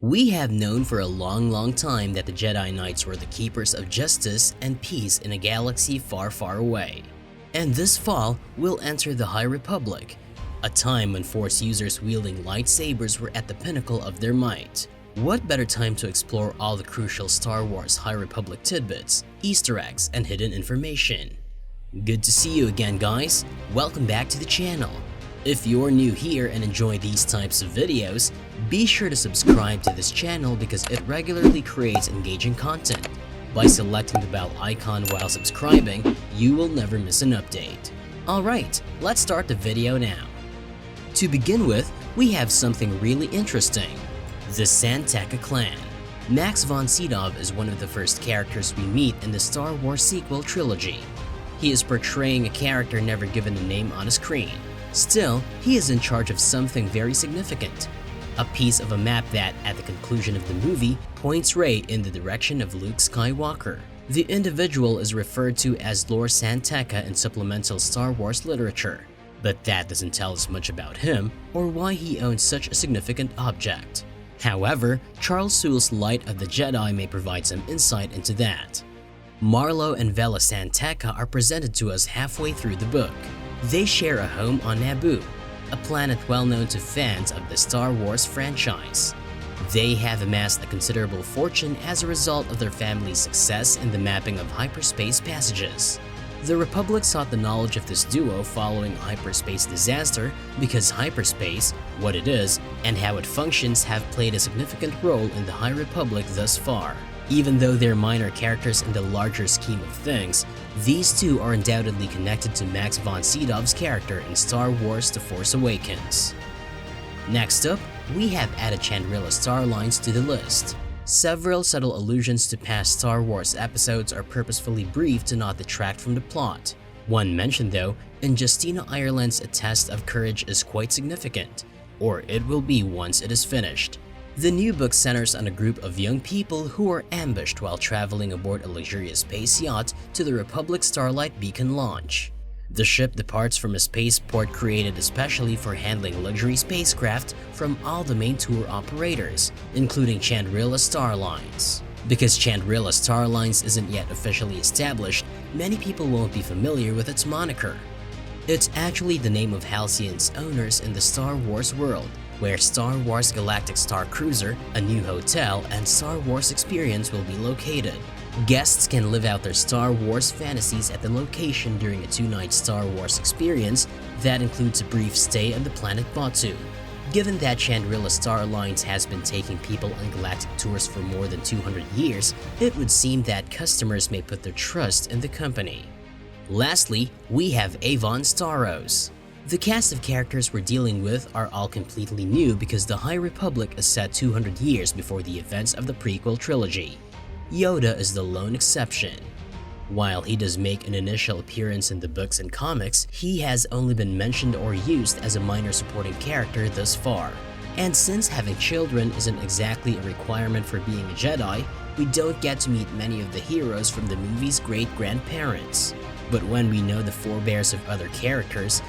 We have known for a long time that the Jedi Knights were the keepers of justice and peace in a galaxy far away. And this fall, we'll enter the High Republic, a time when Force users wielding lightsabers were at the pinnacle of their might. What better time to explore all the crucial Star Wars High Republic tidbits, Easter eggs, and hidden information? Good to see you again, guys. Welcome back to the channel. If you're new here and enjoy these types of videos, be sure to subscribe to this channel because it regularly creates engaging content. By selecting the bell icon while subscribing, you will never miss an update. Alright, let's start the video now. To begin with, we have something really interesting. The San Tekka clan. Max von Sydow is one of the first characters we meet in the Star Wars sequel trilogy. He is portraying a character never given a name on a screen. Still, he is in charge of something very significant. A piece of a map that, at the conclusion of the movie, points Rey in the direction of Luke Skywalker. The individual is referred to as Lord San Tekka in supplemental Star Wars literature, but that doesn't tell us much about him or why he owns such a significant object. However, Charles Soule's Light of the Jedi may provide some insight into that. Marlo and Vela San Tekka are presented to us halfway through the book. They share a home on Naboo, a planet well known to fans of the Star Wars franchise. They have amassed a considerable fortune as a result of their family's success in the mapping of hyperspace passages. The Republic sought the knowledge of this duo following a hyperspace disaster because hyperspace, what it is, and how it functions have played a significant role in the High Republic thus far. Even though they're minor characters in the larger scheme of things, these two are undoubtedly connected to Max von Sydow's character in Star Wars The Force Awakens. Next up, we have added Chandrila star lines to the list. Several subtle allusions to past Star Wars episodes are purposefully brief to not detract from the plot. One mention though, in Justina Ireland's A Test of Courage is quite significant, or it will be once it is finished. The new book centers on a group of young people who are ambushed while traveling aboard a luxurious space yacht to the Republic Starlight Beacon launch. The ship departs from a spaceport created especially for handling luxury spacecraft from all the main tour operators, including Chandrila Star Lines. Because Chandrila Star Lines isn't yet officially established, many people won't be familiar with its moniker. It's actually the name of Halcyon's owners in the Star Wars world, where Star Wars Galactic Star Cruiser, a new hotel, and Star Wars Experience will be located. Guests can live out their Star Wars fantasies at the location during a 2-night Star Wars experience that includes a brief stay on the planet Batuu. Given that Chandrila Star Lines has been taking people on galactic tours for more than 200 years, it would seem that customers may put their trust in the company. Lastly, we have Avon Starros. The cast of characters we're dealing with are all completely new because the High Republic is set 200 years before the events of the prequel trilogy. Yoda is the lone exception. While he does make an initial appearance in the books and comics, he has only been mentioned or used as a minor supporting character thus far. And since having children isn't exactly a requirement for being a Jedi, we don't get to meet many of the heroes from the movie's great-grandparents. But when we know the forebears of other characters,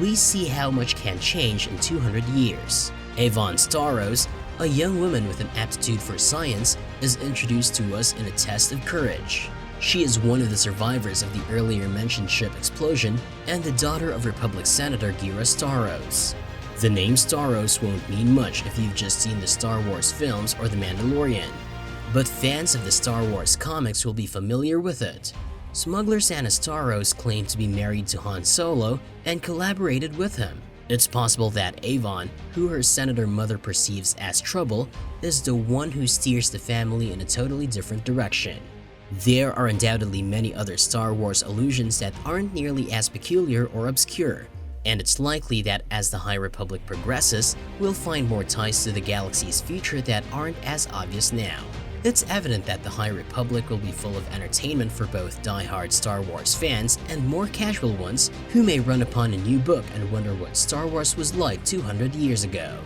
we see how much can change in 200 years. Avon Starros, a young woman with an aptitude for science, is introduced to us in A Test of Courage. She is one of the survivors of the earlier mentioned ship explosion and the daughter of Republic Senator Ghira Starros. The name Starros won't mean much if you've just seen the Star Wars films or The Mandalorian, but fans of the Star Wars comics will be familiar with it. Smuggler Sana Starros claimed to be married to Han Solo and collaborated with him. It's possible that Avon, who her senator mother perceives as trouble, is the one who steers the family in a totally different direction. There are undoubtedly many other Star Wars allusions that aren't nearly as peculiar or obscure, and it's likely that as the High Republic progresses, we'll find more ties to the galaxy's future that aren't as obvious now. It's evident that the High Republic will be full of entertainment for both die-hard Star Wars fans and more casual ones who may run upon a new book and wonder what Star Wars was like 200 years ago.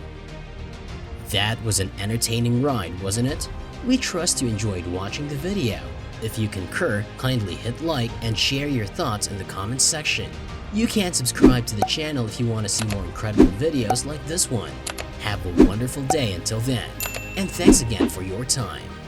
That was an entertaining ride, wasn't it? We trust you enjoyed watching the video. If you concur, kindly hit like and share your thoughts in the comments section. You can subscribe to the channel if you want to see more incredible videos like this one. Have a wonderful day until then. And thanks again for your time.